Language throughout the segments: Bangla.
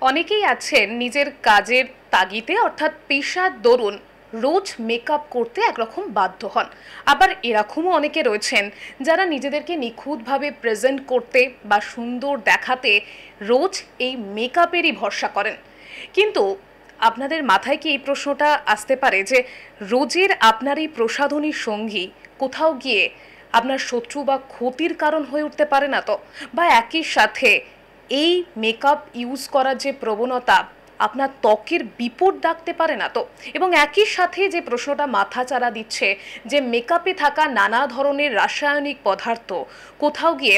অনেকেই আছেন নিজের কাজের তাগিদে অর্থাৎ পেশার দরুন রোজ মেকআপ করতে একরকম বাধ্য হন। আবার এরকমও অনেকে রয়েছেন যারা নিজেদেরকে নিখুঁতভাবে প্রেজেন্ট করতে বা সুন্দর দেখাতে রোজ এই মেকআপেরই ভরসা করেন। কিন্তু আপনাদের মাথায় কি এই প্রশ্নটা আসতে পারে যে রোজের আপনার এই প্রসাধনী সঙ্গী কোথাও গিয়ে আপনার শত্রু বা ক্ষতির কারণ হয়ে উঠতে পারে না তো? বা একই সাথে এই মেকআপ ইউজ করার যে প্রবণতা আপনার ত্বকের বিপদ ডাকতে পারে না তো? এবং একই সাথে যে প্রশ্নটা মাথাচাড়া দিচ্ছে যে মেকআপে থাকা নানা ধরনের রাসায়নিক পদার্থ কোথাও গিয়ে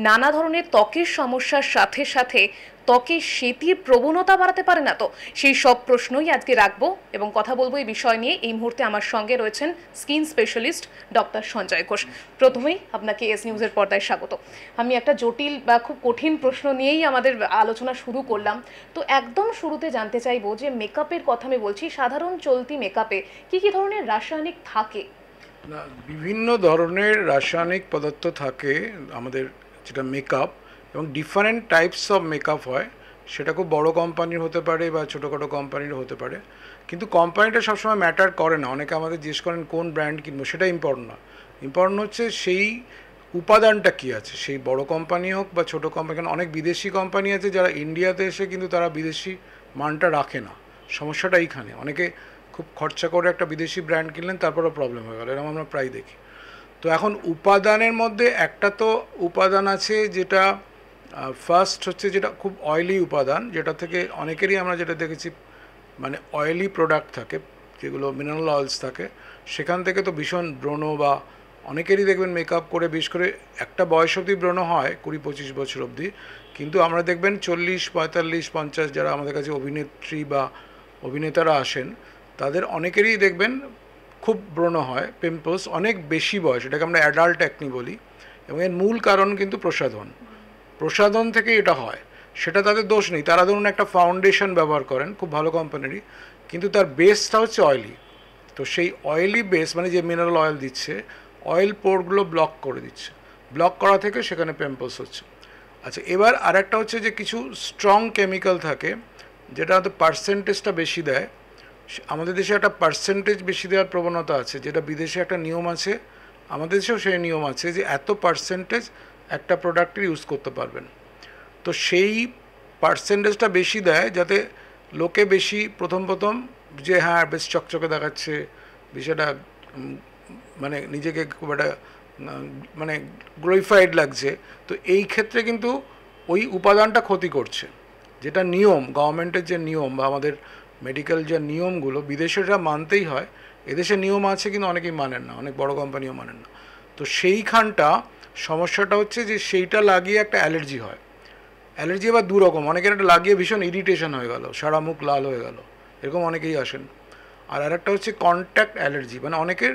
নানা ধরনের ত্বকের সমস্যার সাথে সাথে ত্বকে সেতির প্রবণতা বাড়াতে পারে না তো? সেই সব প্রশ্নই আজকে রাখবো এবং কথা বলবো এই বিষয় নিয়ে। এই মুহূর্তে আমার সঙ্গে রয়েছেন skin specialist doctor Sanjay Ghosh. প্রথমেই আপনাকে এস নিউজের পর্দায় স্বাগত। আমি একটা জটিল বা খুব কঠিন প্রশ্ন নিয়েই আমাদের আলোচনা শুরু করলাম। তো একদম শুরুতে জানতে চাইবো যে মেকআপের কথা আমি বলছি, সাধারণ চলতি মেকআপে কি কি ধরনের রাসায়নিক থাকে? না, বিভিন্ন ধরনের রাসায়নিক পদার্থ থাকে আমাদের যেটা মেকআপ, এবং ডিফারেন্ট টাইপস অফ মেকআপ হয়। সেটা খুব বড় কোম্পানির হতে পারে বা ছোটোখাটো কোম্পানির হতে পারে, কিন্তু কোম্পানিটা সবসময় ম্যাটার করে না। অনেকে আমাদের জিজ্ঞেস করেন কোন ব্র্যান্ড কিনবো, সেটা ইম্পর্টেন্ট না। ইম্পর্টেন্ট হচ্ছে সেই উপাদানটা কী আছে, সেই বড় কোম্পানি হোক বা ছোটো কোম্পানি। কারণ অনেক বিদেশি কোম্পানি আছে যারা ইন্ডিয়াতে এসে কিন্তু তারা বিদেশি মানটা রাখে না। সমস্যাটা এইখানে, অনেকে খুব খরচা করে একটা বিদেশি ব্র্যান্ড কিনলেন, তারপরেও প্রবলেম হয়ে গেল, এরকম আমরা প্রায় দেখি। তো এখন উপাদানের মধ্যে একটা তো উপাদান আছে যেটা ফার্স্ট হচ্ছে যেটা খুব অয়েলি উপাদান, যেটা থেকে অনেকেরই আমরা যেটা দেখেছি মানে অয়েলি প্রোডাক্ট থাকে, যেগুলো মিনারেল অয়েলস থাকে, সেখান থেকে তো ভীষণ ব্রণ, বা অনেকেরই দেখবেন মেকআপ করে বিশেষ করে একটা বয়স অবধি ব্রণ হয়, 20-25 বছর অবধি। কিন্তু আমরা দেখবেন 40, 45, 50 যারা আমাদের কাছে অভিনেত্রী বা অভিনেতারা আসেন, তাদের অনেকেরই দেখবেন খুব ব্রণ হয়, পিম্পলস অনেক বেশি বয়স, এটাকে আমরা অ্যাডাল্ট অ্যাকনি বলি। এবং এর মূল কারণ কিন্তু প্রসাধন থেকে এটা হয়। সেটা তাদের দোষ নেই, তারা ধরুন একটা ফাউন্ডেশন ব্যবহার করেন খুব ভালো কোম্পানিরই, কিন্তু তার বেসটা হচ্ছে অয়েলি। তো সেই অয়েলি বেস মানে যে মিনারেল অয়েল দিচ্ছে, অয়েল পোরগুলো ব্লক করে দিচ্ছে, ব্লক করা থেকে সেখানে পিম্পলস হচ্ছে। আচ্ছা, এবার আর একটা হচ্ছে যে কিছু স্ট্রং কেমিক্যাল থাকে যেটা হয়তো পার্সেন্টেজটা বেশি দেয়। আমাদের দেশে একটা পার্সেন্টেজ বেশি দেওয়ার প্রবণতা আছে, যেটা বিদেশে একটা নিয়ম আছে, আমাদের দেশেও সেই নিয়ম আছে যে এত পার্সেন্টেজ একটা প্রোডাক্টের ইউজ করতে পারবেন। তো সেই পার্সেন্টেজটা বেশি দেয় যাতে লোকে বেশি প্রথম যে হ্যাঁ বেশ চকচকে দেখাচ্ছে, বিষয়টা মানে নিজেকে খুব একটা মানে গ্লোরিফাইড লাগছে। তো এই ক্ষেত্রে কিন্তু ওই উপাদানটা ক্ষতি করছে। যেটা নিয়ম, গভর্নমেন্টের যে নিয়ম বা আমাদের মেডিকেল যে নিয়মগুলো বিদেশেরা মানতেই হয়, এদেশে নিয়ম আছে কিন্তু অনেকেই মানেন না, অনেক বড় কোম্পানিও মানেন না। তো সেইখানটা সমস্যাটা হচ্ছে যে সেইটা লাগিয়ে একটা অ্যালার্জি হয়। অ্যালার্জি আবার দু রকম, অনেকের একটা লাগিয়ে ভীষণ ইরিটেশন হয়ে গেল, সারা মুখ লাল হয়ে গেল, এরকম অনেকেই আসেন। আর একটা হচ্ছে কন্ট্যাক্ট অ্যালার্জি, মানে অনেকের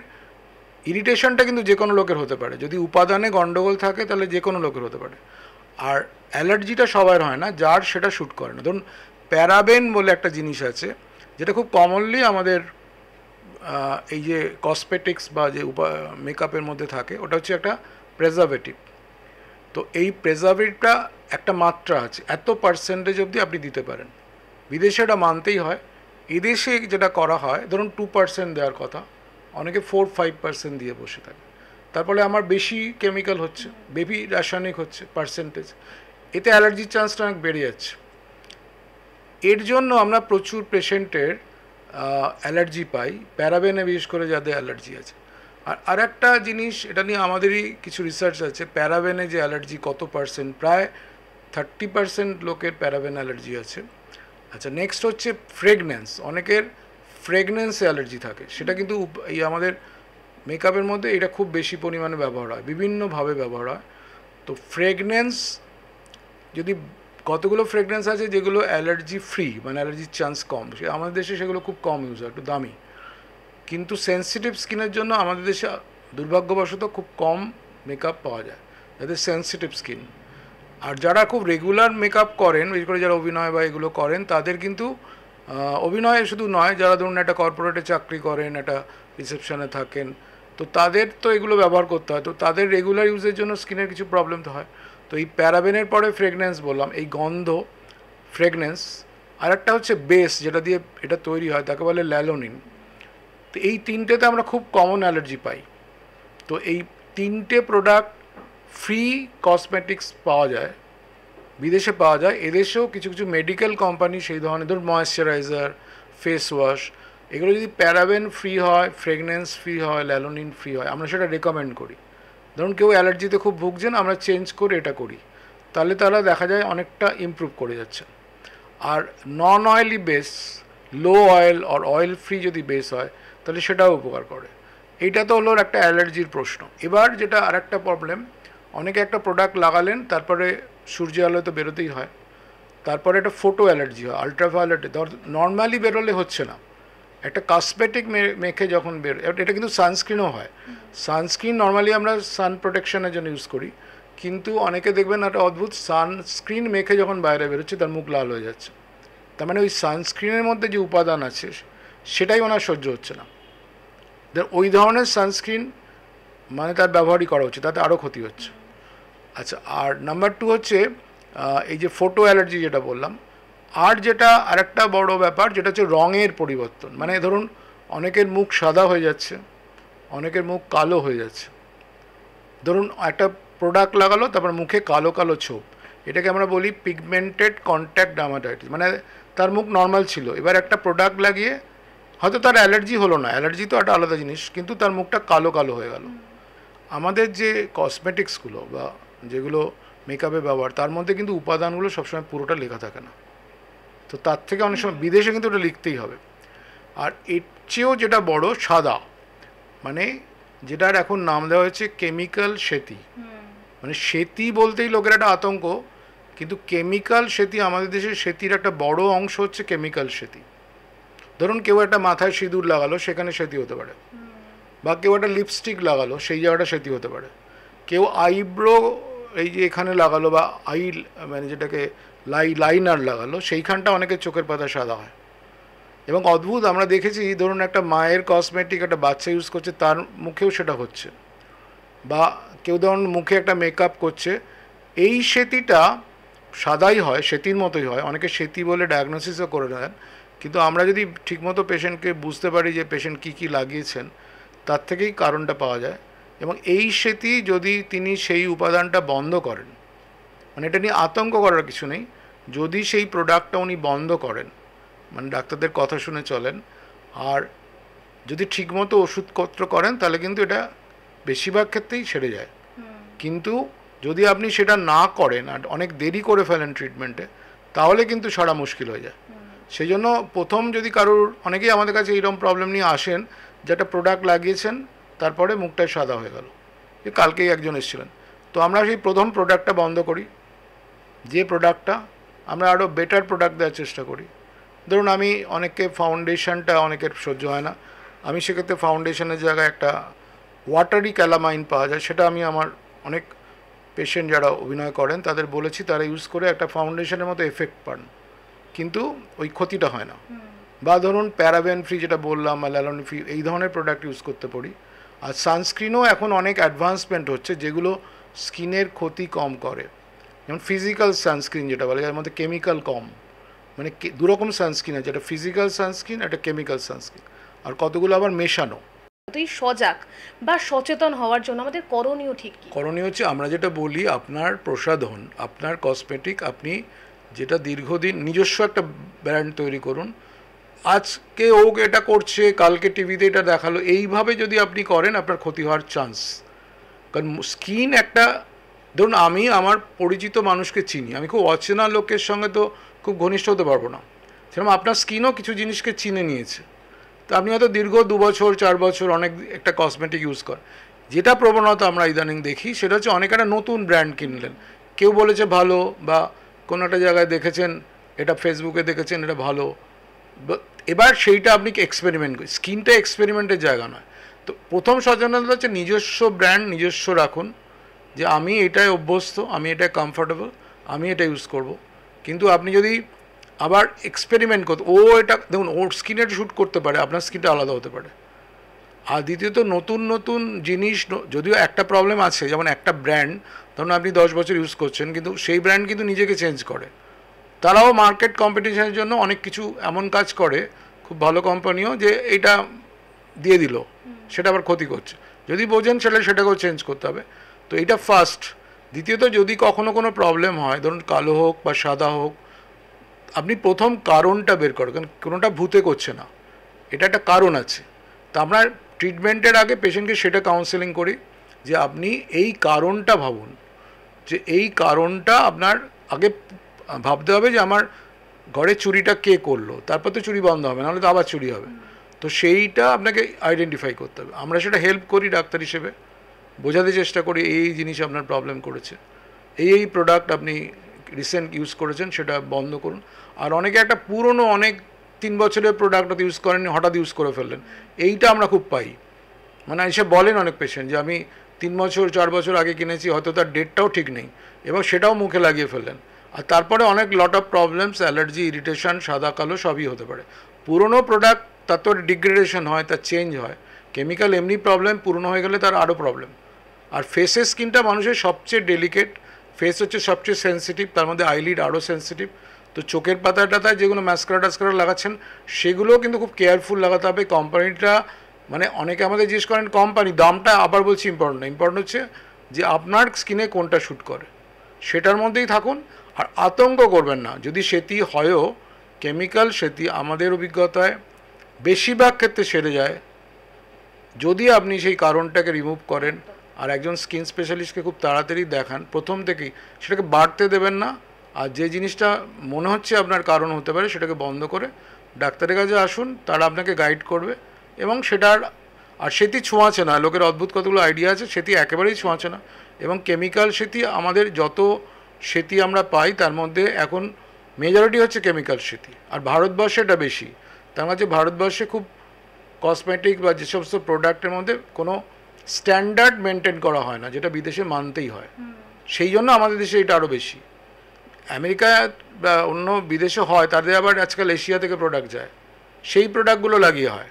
ইরিটেশনটা কিন্তু যে কোনো লোকের হতে পারে, যদি উপাদানে গণ্ডগোল থাকে তাহলে যে কোনো লোকের হতে পারে। আর অ্যালার্জিটা সবার হয় না, যার সেটা শ্যুট করে না। ধরুন প্যারাবেন বলে একটা জিনিস আছে, যেটা খুব কমনলি আমাদের এই যে কসমেটিক্স বা যে মেকআপের মধ্যে থাকে, ওটা হচ্ছে একটা প্রেজারভেটিভ। তো এই প্রেজারভেটিভটা একটা মাত্রা আছে, এত পার্সেন্টেজ অবধি আপনি দিতে পারেন। বিদেশে এটা মানতেই হয়। এদেশে যেটা করা হয়, ধরুন 2% দেওয়ার কথা, অনেকে 4-5% দিয়ে বসে থাকে। তারপরে আমার বেশি কেমিক্যাল হচ্ছে, বেশি রাসায়নিক হচ্ছে পার্সেন্টেজ, এতে অ্যালার্জির চান্সটা অনেক বেড়ে যাচ্ছে। এর জন্য আমরা প্রচুর পেশেন্টের অ্যালার্জি পাই, প্যারাবেনে বিশেষ করে যাদের অ্যালার্জি আছে। আর একটা জিনিস, এটা নিয়ে আমাদেরই কিছু রিসার্চ আছে, প্যারাবেনে যে অ্যালার্জি কত পার্সেন্ট, প্রায় 30% লোকের প্যারাবেন অ্যালার্জি আছে। আচ্ছা, নেক্সট হচ্ছে ফ্রেগনেন্স, অনেকের ফ্রেগনেন্সে অ্যালার্জি থাকে। সেটা কিন্তু এই আমাদের মেকআপের মধ্যে এটা খুব বেশি পরিমাণে ব্যবহার হয়, বিভিন্নভাবে ব্যবহার হয়। তো ফ্রেগনেন্স, যদি কতগুলো ফ্রেগনেন্স আছে যেগুলো অ্যালার্জি ফ্রি, মানে অ্যালার্জির চান্স কম, আমাদের দেশে সেগুলো খুব কম ইউজ হয়, একটু দামি। কিন্তু সেন্সিটিভ স্কিনের জন্য আমাদের দেশে দুর্ভাগ্যবশত খুব কম মেকআপ পাওয়া যায় যাদের সেন্সিটিভ স্কিন। আর যারা খুব রেগুলার মেকআপ করেন, বিশেষ করে যারা অভিনয় বা এগুলো করেন, তাদের কিন্তু অভিনয় শুধু নয়, যারা ধরুন একটা কর্পোরেটে চাকরি করেন, একটা রিসেপশনে থাকেন, তো তাদের তো এগুলো ব্যবহার করতে হয়। তো তাদের রেগুলার ইউজের জন্য স্কিনের কিছু প্রবলেম তো হয়। তো এই প্যারাবেনের পরে ফ্রেগনেন্স বললাম, এই গন্ধ, ফ্রেগনেন্স, আর একটা হচ্ছে বেস যেটা দিয়ে এটা তৈরি হয়, তাকে বলে ল্যালোনিন। তো এই তিনটেতে আমরা খুব কমন অ্যালার্জি পাই। তো এই তিনটে প্রোডাক্ট ফ্রি কসমেটিক্স পাওয়া যায়, বিদেশে পাওয়া যায়, এদেশেও কিছু কিছু মেডিকেল কোম্পানি সেই ধরনের, ধরুন ময়েশ্চারাইজার, ফেস ওয়াশ, এগুলো যদি প্যারাবেন ফ্রি হয়, ফ্রেগনেন্স ফ্রি হয়, ল্যালোনিন ফ্রি হয়, আমরা সেটা রেকমেন্ড করি। ধরুন কেউ অ্যালার্জিতে খুব ভুগছেন, আমরা চেঞ্জ করে এটা করি, তাহলে তারা দেখা যায় অনেকটা ইমপ্রুভ করে যাচ্ছে। আর নন অয়েলি বেস, লো অয়েল আর অয়েল ফ্রি যদি বেস হয় তাহলে সেটাও উপকার করে। এইটা তো হলো একটা অ্যালার্জির প্রশ্ন। এবার যেটা আর একটা প্রবলেম, অনেকে একটা প্রোডাক্ট লাগালেন, তারপরে সূর্য আলোয় তো বেরোতেই হয়, তারপরে একটা ফোটো অ্যালার্জি হয়, আলট্রাভায়োলেট, নর্মালি বেরোলে হচ্ছে না, একটা কসমেটিক মেখে যখন এটা কিন্তু সানস্ক্রিনও হয়। সানস্ক্রিন নর্মালি আমরা সান প্রোটেকশনের জন্য ইউজ করি, কিন্তু অনেকে দেখবেন একটা অদ্ভুত সানস্ক্রিন মেখে যখন বাইরে বেরোচ্ছে তার মুখ লাল হয়ে যাচ্ছে। তার মানে ওই সানস্ক্রিনের মধ্যে যে উপাদান আছে সেটাই ওনার সহ্য হচ্ছে না। ওই ধরনের সানস্ক্রিন মানে তার ব্যবহারই করা উচিত, তাতে আরও ক্ষতি হচ্ছে। আচ্ছা, আর নাম্বার 2 হচ্ছে এই যে ফোটো অ্যালার্জি যেটা বললাম, আর যেটা আরেকটা বড় ব্যাপার যেটা হচ্ছে রঙের পরিবর্তন। মানে ধরুন অনেকের মুখ সাদা হয়ে যাচ্ছে, অনেকের মুখ কালো হয়ে যাচ্ছে। ধরুন একটা প্রোডাক্ট লাগালো, তারপর মুখে কালো কালো ছোপ, এটাকে আমরা বলি পিগমেন্টেড কন্ট্যাক্ট ডার্মাটাইটিস। মানে তার মুখ নর্মাল ছিল, এবার একটা প্রোডাক্ট লাগিয়ে হয়তো তার অ্যালার্জি হলো না, অ্যালার্জি তো একটা আলাদা জিনিস, কিন্তু তার মুখটা কালো কালো হয়ে গেল। আমাদের যে কসমেটিক্সগুলো বা যেগুলো মেকআপে ব্যবহার, তার মধ্যে কিন্তু উপাদানগুলো সবসময় পুরোটা লেখা থাকে না। তো তার থেকে অনেক সময় বিদেশে কিন্তু ওটা লিখতেই হবে। আর এর চেয়েও যেটা বড়, সাদা, মানে যেটার এখন নাম দেওয়া হয়েছে কেমিক্যাল শ্বেতি। মানে শ্বেতি বলতেই লোকের একটা আতঙ্ক, কিন্তু কেমিক্যাল শ্বেতি, আমাদের দেশের শ্বেতির একটা বড় অংশ হচ্ছে কেমিক্যাল শ্বেতি। ধরুন কেউ একটা মাথায় সিঁদুর লাগালো, সেখানে শ্বেতি হতে পারে, বা কেউ একটা লিপস্টিক লাগালো, সেই জায়গাটা শ্বেতি হতে পারে। কেউ আইব্রো এই যে এখানে লাগালো, বা মানে যেটাকে লাইনার লাগালো, সেইখানটা অনেকের চোখের পাতা সাদা হয়। এবং অদ্ভুত আমরা দেখেছি, ধরুন একটা মায়ের কসমেটিক একটা বাচ্চা ইউজ করছে, তার মুখেও সেটা হচ্ছে। বা কেউ ধরুন মুখে একটা মেকআপ করছে, এই শ্বেতিটা সাদাই হয়, শ্বেতির মতোই হয়, অনেকে শ্বেতি বলে ডায়াগনোসিসও করে দেন। কিন্তু আমরা যদি ঠিকমতো পেশেন্টকে বুঝতে পারি যে পেশেন্ট কী কী লাগিয়েছেন, তার থেকেই কারণটা পাওয়া যায়। এবং এই শ্বেতি যদি তিনি সেই উপাদানটা বন্ধ করেন, মানে এটা নিয়ে আতঙ্ক করার কিছু নেই, যদি সেই প্রোডাক্টটা উনি বন্ধ করেন, মানে ডাক্তারদের কথা শুনে চলেন, আর যদি ঠিকমতো ওষুধপত্র করেন, তাহলে কিন্তু এটা বেশিরভাগ ক্ষেত্রেই সেরে যায়। কিন্তু যদি আপনি সেটা না করেন আর অনেক দেরি করে ফেলেন ট্রিটমেন্টে, তাহলে কিন্তু সারা মুশকিল হয়ে যায়। সেই জন্য প্রথম যদি কারোর, অনেকেই আমাদের কাছে এইরকম প্রবলেম নিয়ে আসেন, যেটা প্রোডাক্ট লাগিয়েছেন তারপরে মুখটাই সাদা হয়ে গেল, কালকেই একজন এসেছিলেন। তো আমরা সেই প্রথম প্রোডাক্টটা বন্ধ করি, যে প্রোডাক্টটা আমরা আরও বেটার প্রোডাক্ট দেওয়ার চেষ্টা করি। ধরুন আমি অনেককে ফাউন্ডেশনটা অনেকের সহ্য হয় না, আমি সেক্ষেত্রে ফাউন্ডেশনের জায়গায় একটা ওয়াটারি ক্যালামাইন পাওয়া যায়, সেটা আমি আমার অনেক পেশেন্ট যারা অভিনয় করেন তাদের বলেছি, তারা ইউজ করে একটা ফাউন্ডেশনের মতো এফেক্ট পান, কিন্তু ওই ক্ষতিটা হয় না। বা ধরুন প্যারাবেন ফ্রি যেটা বললাম, বা ল্যালোনিন ফ্রি, এই ধরনের প্রোডাক্ট ইউজ করতে পারি। আর সানস্ক্রিনও এখন অনেক অ্যাডভান্সমেন্ট হচ্ছে যেগুলো স্কিনের ক্ষতি কম করে, যেমন ফিজিক্যাল সানস্ক্রিন যেটা বলে, যার মধ্যে কেমিক্যাল কম। মানে দুরকম সানস্ক্রিন আছে, একটা ফিজিক্যাল সানস্ক্রিন, একটা কেমিক্যাল সানস্ক্রিন, আর কতগুলো আবার মেশানো। সজাগ বা সচেতন হওয়ার জন্য আমাদের করণীয় ঠিক কি? করণীয় হচ্ছে আমরা যেটা বলি, আপনার প্রসাধন, আপনার কসমেটিক, আপনি যেটা দীর্ঘদিন নিজস্ব একটা ব্র্যান্ড তৈরি করুন। আজকে ও এটা করছে, কালকে টিভিতে এটা দেখালো, এইভাবে যদি আপনি করেন আপনার ক্ষতি হওয়ার চান্স। কারণ স্কিন একটা, ধরুন আমি আমার পরিচিত মানুষকে চিনি, আমি খুব অচেনা লোকের সঙ্গে তো খুব ঘনিষ্ঠ হতে পারবো না, সেরকম আপনার স্কিনও কিছু জিনিসকে চিনে নিয়েছে। তো আপনি হয়তো দীর্ঘ 2 বছর 4 বছর অনেক একটা কসমেটিক ইউজ করেন। যেটা প্রবণতা আমরা ইদানিং দেখি সেটা হচ্ছে অনেক একটা নতুন ব্র্যান্ড কিনলেন, কেউ বলেছে ভালো, বা কোনো একটা জায়গায় দেখেছেন, এটা ফেসবুকে দেখেছেন এটা ভালো, এবার সেইটা আপনি এক্সপেরিমেন্ট করেন। স্কিনটা এক্সপেরিমেন্টের জায়গা নয়। তো প্রথম সচেতনতা হচ্ছে নিজস্ব ব্র্যান্ড নিজস্ব রাখুন, যে আমি এটাই অভ্যস্ত, আমি এটা কমফোর্টেবল, আমি এটা ইউজ করব। কিন্তু আপনি যদি আবার এক্সপেরিমেন্ট করতে, ও এটা দেখুন ওর স্কিনে শ্যুট করতে পারে, আপনার স্কিনটা আলাদা হতে পারে। আর দ্বিতীয়ত নতুন নতুন জিনিস, যদিও একটা প্রবলেম আছে, যেমন একটা ব্র্যান্ড ধরুন আপনি 10 বছর ইউজ করছেন, কিন্তু সেই ব্র্যান্ড কিন্তু নিজেকে চেঞ্জ করে। তারাও মার্কেট কম্পিটিশনের জন্য অনেক কিছু এমন কাজ করে, খুব ভালো কোম্পানিও, যে এটা দিয়ে দিল, সেটা আবার ক্ষতি করছে। যদি বোঝেন সেটাকেও চেঞ্জ করতে হবে। তো এটা ফার্স্ট। দ্বিতীয়ত, যদি কখনো কোনো প্রবলেম হয়, ধরুন কালো হোক বা সাদা হোক, আপনি প্রথম কারণটা বের করেন, কারণ কোনোটা ভূতে করছে না, এটা একটা কারণ আছে। তা আমরা ট্রিটমেন্টের আগে পেশেন্টকে সেটা কাউন্সেলিং করি যে আপনি এই কারণটা ভাবুন, যে এই কারণটা আপনার আগে ভাবতে হবে যে আমার ঘরে চুরিটা কে করলো, তারপর তো চুরি বন্ধ হবে, নাহলে তো আবার চুরি হবে। তো সেইটা আপনাকে আইডেন্টিফাই করতে হবে। আমরা সেটা হেল্প করি ডাক্তার হিসেবে, বোঝাতে চেষ্টা করি এই জিনিস আপনার প্রবলেম করেছে, এই প্রোডাক্ট আপনি রিসেন্ট ইউজ করেছেন সেটা বন্ধ করুন। আর অনেকে একটা পুরনো অনেক 3 বছরের প্রোডাক্ট ইউজ করেননি, হঠাৎ ইউজ করে ফেললেন, এইটা আমরা খুব পাই। মানে এসে বলেন অনেক পেশেন্ট যে আমি 3 বছর 4 বছর আগে কিনেছি, হয়তো তার ডেটটাও ঠিক নেই, এবং সেটাও মুখে লাগিয়ে ফেললেন। আর তারপরে অনেক lot of problems, allergy, irritation, সাদা কালো সবই হতে পারে। পুরনো প্রোডাক্ট তার তো ডিগ্রেডেশন হয়, তার চেঞ্জ হয়, কেমিক্যাল এমনি প্রবলেম, পুরনো হয়ে গেলে তার আরও প্রবলেম। আর ফেসের স্কিনটা মানুষের সবচেয়ে ডেলিকেট, ফেস হচ্ছে সবচেয়ে সেন্সিটিভ, তার মধ্যে আইলিড আরও সেন্সিটিভ। তো চোখের পাতায় টাতায় যেগুলো ম্যাসকারা টাস্কারা লাগাচ্ছেন সেগুলোও কিন্তু খুব কেয়ারফুল লাগাতে হবে। কোম্পানিটা, মানে অনেকে আমাদের জিজ্ঞেস করেন কোম্পানি, দামটা আবার বলছি ইম্পর্টেন্ট না, ইম্পর্টেন্ট হচ্ছে যে আপনার স্কিনে কোনটা শ্যুট করে সেটার মধ্যেই থাকুন। আর আতঙ্ক করবেন না, যদি সেটি হয়ও কেমিক্যাল, সেটি আমাদের অভিজ্ঞতায় বেশিরভাগ ক্ষেত্রে সেরে যায় যদি আপনি সেই কারণটাকে রিমুভ করেন আর একজন স্কিন স্পেশালিস্টকে খুব তাড়াতাড়ি দেখান প্রথম থেকেই, সেটাকে বাড়তে দেবেন না। আর যে জিনিসটা মনে হচ্ছে আপনার কারণ হতে পারে সেটাকে বন্ধ করে ডাক্তারের কাছে আসুন, তারা আপনাকে গাইড করবে। এবং সেটার, আর সেটি ছোঁয়াচে না, লোকের অদ্ভুত কতগুলো আইডিয়া আছে, সেটি একেবারেই ছোঁয়াচে না। এবং কেমিক্যাল সেটি, আমাদের যত সেটি আমরা পাই তার মধ্যে এখন মেজরিটি হচ্ছে কেমিক্যাল সেটি, আর ভারতবর্ষে এটা বেশি। তার মাঝে ভারতবর্ষে খুব কসমেটিক বা যে সমস্ত প্রোডাক্টের মধ্যে কোনো স্ট্যান্ডার্ড মেনটেন করা হয় না, যেটা বিদেশে মানতেই হয়। সেই জন্য আমাদের দেশে এটা আরও বেশি। আমেরিকা বা অন্য বিদেশে হয়, তাদের আবার আজকাল এশিয়া থেকে প্রোডাক্ট যায়, সেই প্রোডাক্টগুলো লাগিয়ে হয়।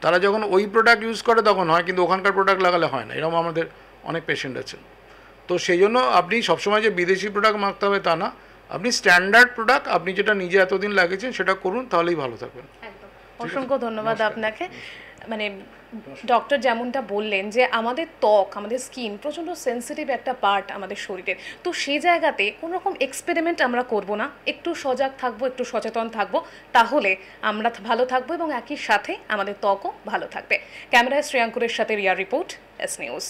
তারা যখন ওই প্রোডাক্ট ইউজ করে তখন হয়, কিন্তু ওখানকার প্রোডাক্ট লাগালে হয় না, এরকম আমাদের অনেক পেশেন্ট আছেন। তো সেই জন্য আপনি সবসময় যে বিদেশি প্রোডাক্ট মাখতে হবে তা না, আপনি স্ট্যান্ডার্ড প্রোডাক্ট, আপনি যেটা নিজে এতদিন লাগিয়েছেন সেটা করুন, তাহলেই ভালো থাকবেন। অসংখ্য ধন্যবাদ আপনাকে। মানে ডক্টর যেমনটা বললেন যে আমাদের ত্বক, আমাদের স্কিন প্রচণ্ড সেন্সিটিভ একটা পার্ট আমাদের শরীরের, তো সেই জায়গাতে কোনো রকম এক্সপেরিমেন্ট আমরা করব না, একটু সজাগ থাকবো, একটু সচেতন থাকবো, তাহলে আমরা ভালো থাকবো এবং একই সাথে আমাদের ত্বকও ভালো থাকবে। ক্যামেরায় শ্রেয়াঙ্কুরের সাথে রিয়া রিপোর্ট, এস নিউজ।